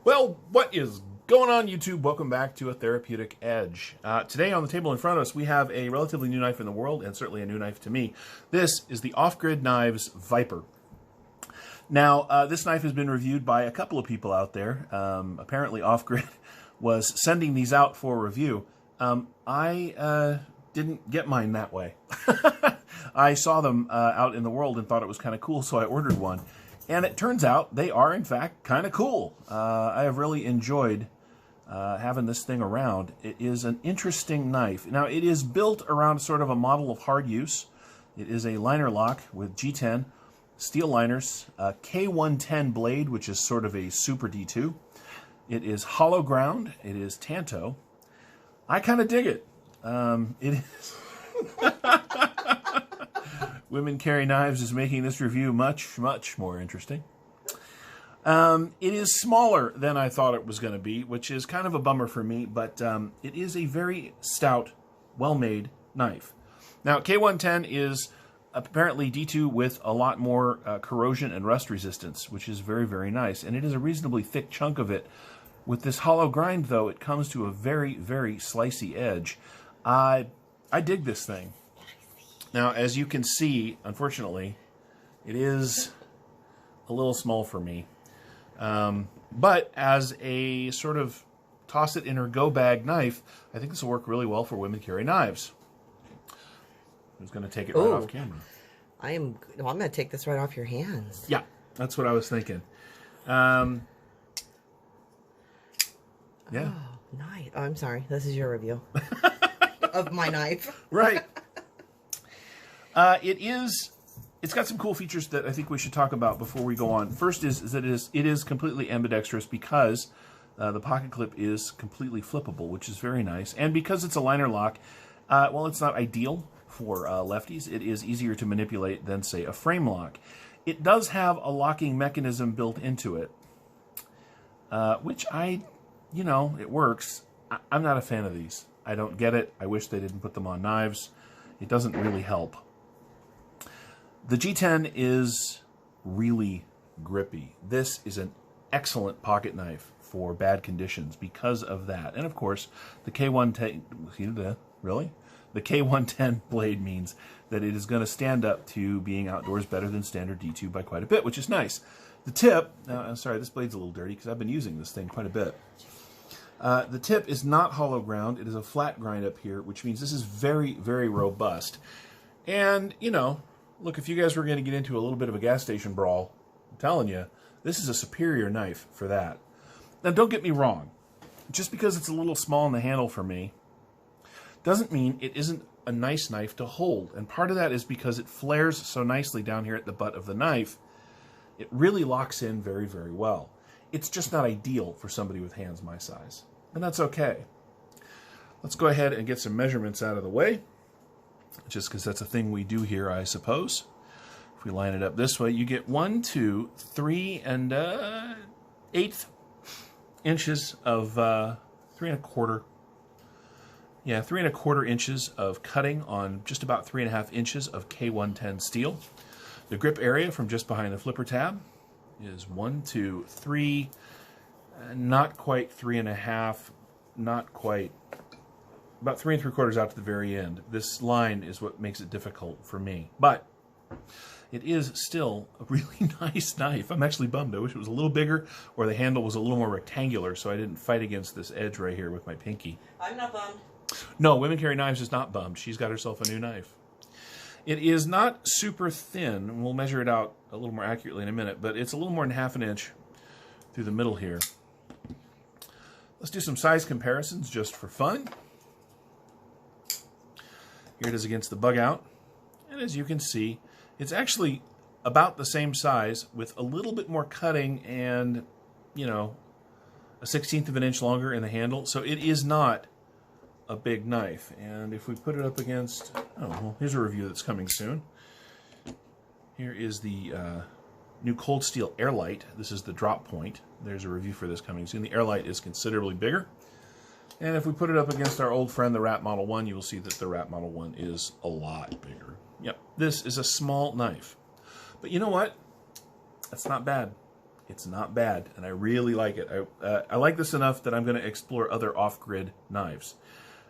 Well, what is going on, YouTube? Welcome back to A Therapeutic Edge. Today on the table in front of us, we have a relatively new knife in the world, and certainly a new knife to me. This is the Off Grid Knives Viper. Now, this knife has been reviewed by a couple of people out there. Apparently, Off Grid was sending these out for review. I didn't get mine that way. I saw them out in the world and thought it was kind of cool, so I ordered one. And it turns out they are, in fact, kind of cool. I have really enjoyed having this thing around. It is an interesting knife. Now, it is built around sort of a model of hard use. It is a liner lock with G10 steel liners, a K110 blade, which is sort of a super D2. It is hollow ground. It is Tanto. I kind of dig it. It is... Women Carry Knives is making this review much, much more interesting. It is smaller than I thought it was going to be, which is kind of a bummer for me, but it is a very stout, well-made knife. Now, K110 is apparently D2 with a lot more corrosion and rust resistance, which is very, very nice, and it is a reasonably thick chunk of it. With this hollow grind, though, it comes to a very, very slicey edge. I dig this thing. Now, as you can see, unfortunately, it is a little small for me. But as a sort of toss-it-in-or-go bag knife, I think this will work really well for Women Carry Knives. Who's going to take it right off camera? I'm going to take this right off your hands. Yeah, that's what I was thinking. Yeah. Oh, nice. Oh, I'm sorry. This is your review of my knife. Right. It's got some cool features that I think we should talk about before we go on. First is that it is completely ambidextrous because the pocket clip is completely flippable, which is very nice. And because it's a liner lock, well, it's not ideal for lefties. It is easier to manipulate than, say, a frame lock. It does have a locking mechanism built into it, which it works. I'm not a fan of these. I don't get it. I wish they didn't put them on knives. It doesn't really help. The G10 is really grippy. This is an excellent pocket knife for bad conditions because of that. And of course, the K110, really? The K110 blade means that it is going to stand up to being outdoors better than standard D2 by quite a bit, which is nice. The tip, I'm sorry, this blade's a little dirty because I've been using this thing quite a bit. The tip is not hollow ground. It is a flat grind up here, which means this is very, very robust. And, look, if you guys were going to get into a little bit of a gas station brawl, I'm telling you, this is a superior knife for that. Now, don't get me wrong. Just because it's a little small in the handle for me doesn't mean it isn't a nice knife to hold. And part of that is because it flares so nicely down here at the butt of the knife. It really locks in very, very well. It's just not ideal for somebody with hands my size. And that's okay. Let's go ahead and get some measurements out of the way. Just because that's a thing we do here, I suppose. If we line it up this way, you get 1, 2, 3 and 1/8 inches of 3 1/4. Yeah, 3 1/4 inches of cutting on just about 3 1/2 inches of K110 steel. The grip area from just behind the flipper tab is 1, 2, 3, not quite 3 1/2, not quite. About 3 3/4 out to the very end. This line is what makes it difficult for me. But it is still a really nice knife. I'm actually bummed. I wish it was a little bigger or the handle was a little more rectangular so I didn't fight against this edge right here with my pinky. I'm not bummed. No, Women Carry Knives is not bummed. She's got herself a new knife. It is not super thin. We'll measure it out a little more accurately in a minute, but it's a little more than 1/2 inch through the middle here. Let's do some size comparisons just for fun. Here it is against the bug out. And as you can see, it's actually about the same size with a little bit more cutting and, a 1/16 of an inch longer in the handle. So it is not a big knife. And if we put it up against, here's a review that's coming soon. Here is the new Cold Steel Airlight. This is the drop point. There's a review for this coming soon. The Airlight is considerably bigger. And if we put it up against our old friend, the Rat Model 1, you will see that the Rat Model 1 is a lot bigger. Yep, this is a small knife. But you know what? That's not bad. It's not bad, and I really like it. I like this enough that I'm going to explore other off-grid knives.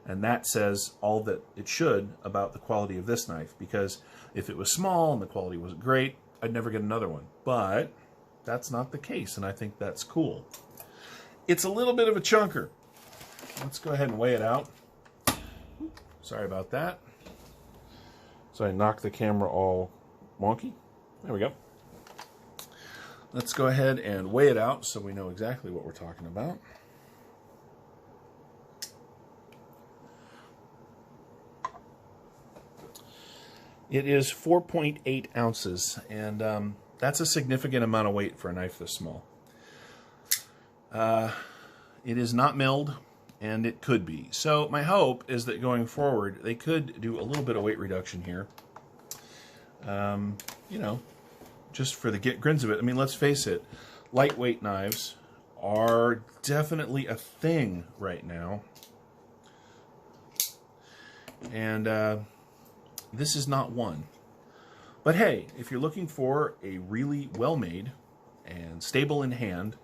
And that says all that it should about the quality of this knife, because if it was small and the quality wasn't great, I'd never get another one. But that's not the case, and I think that's cool. It's a little bit of a chunker. Let's go ahead and weigh it out. Sorry about that. So I knocked the camera all wonky. There we go. Let's go ahead and weigh it out so we know exactly what we're talking about. It is 4.8 ounces, and that's a significant amount of weight for a knife this small. It is not milled, and it could be. So my hope is that going forward, they could do a little bit of weight reduction here. You know, just for the grins of it. I mean, let's face it, lightweight knives are definitely a thing right now. And this is not one. But hey, if you're looking for a really well-made and stable in hand,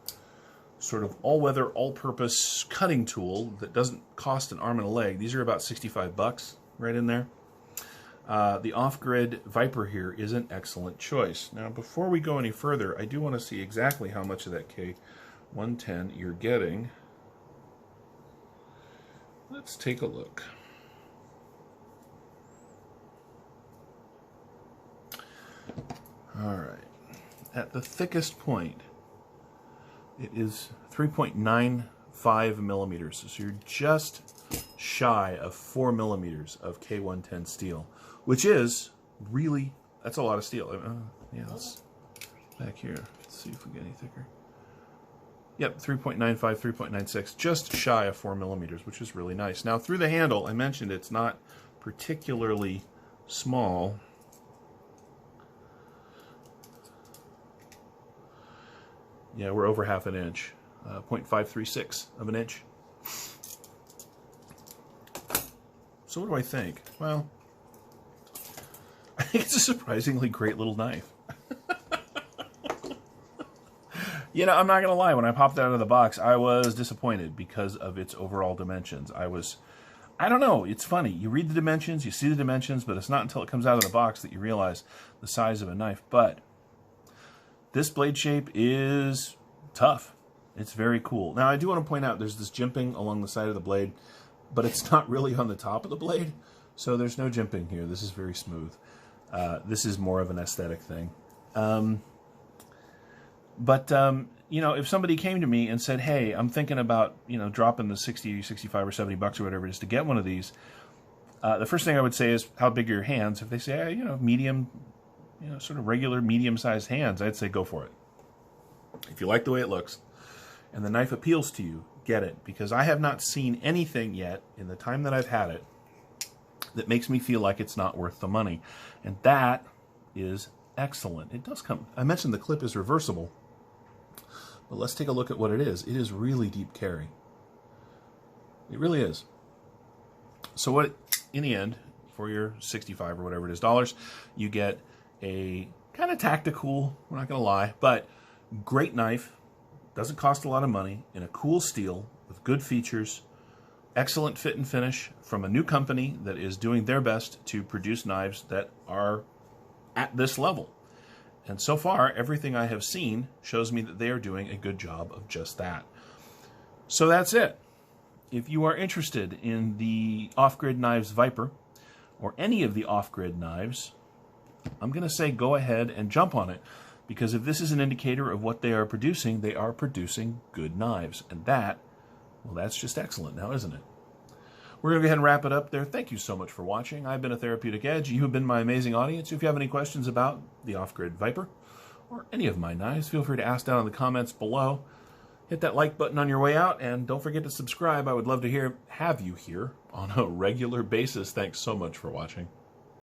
sort of all-weather, all-purpose cutting tool that doesn't cost an arm and a leg, these are about 65 bucks right in there. The off-grid Viper here is an excellent choice. Now, before we go any further, I do want to see exactly how much of that K110 you're getting. Let's take a look. All right. At the thickest point, it is 3.95 millimeters. So you're just shy of 4 millimeters of K110 steel, which is really, that's a lot of steel. Yeah, let's back here. Let's see if we get any thicker. Yep, 3.95, 3.96, just shy of 4 millimeters, which is really nice. Now, through the handle, I mentioned it's not particularly small. Yeah, we're over half an inch, 0.536 of an inch. So what do I think? Well, I think it's a surprisingly great little knife. You know, I'm not going to lie. When I popped it out of the box, I was disappointed because of its overall dimensions. I don't know, it's funny. You read the dimensions, you see the dimensions, but it's not until it comes out of the box that you realize the size of a knife. But this blade shape is tough. It's very cool. Now, I do want to point out there's this jimping along the side of the blade, but it's not really on the top of the blade, so there's no jimping here. This is very smooth. This is more of an aesthetic thing. You know, if somebody came to me and said, hey, I'm thinking about, you know, dropping the 60, 65, or 70 bucks or whatever it is to get one of these, the first thing I would say is, how big are your hands? If they say, you know, medium, you know, sort of regular medium-sized hands, I'd say go for it. If you like the way it looks and the knife appeals to you, get it. Because I have not seen anything yet in the time that I've had it that makes me feel like it's not worth the money. And that is excellent. It does come, I mentioned the clip is reversible, but let's take a look at what it is. It is really deep carry. It really is. So what, in the end, for your 65 or whatever it is dollars, you get a kind of tactical, we're not going to lie, but great knife, doesn't cost a lot of money, in a cool steel with good features, excellent fit and finish from a new company that is doing their best to produce knives that are at this level. And so far, everything I have seen shows me that they are doing a good job of just that. So that's it. If you are interested in the Off-Grid Knives Viper, or any of the off-grid knives, I'm going to say go ahead and jump on it, because if this is an indicator of what they are producing good knives. And that, well, that's just excellent now, isn't it? We're going to go ahead and wrap it up there. Thank you so much for watching. I've been a Therapeutic Edge. You have been my amazing audience. If you have any questions about the Off-Grid Viper or any of my knives, feel free to ask down in the comments below. Hit that like button on your way out, and don't forget to subscribe. I would love to have you here on a regular basis. Thanks so much for watching.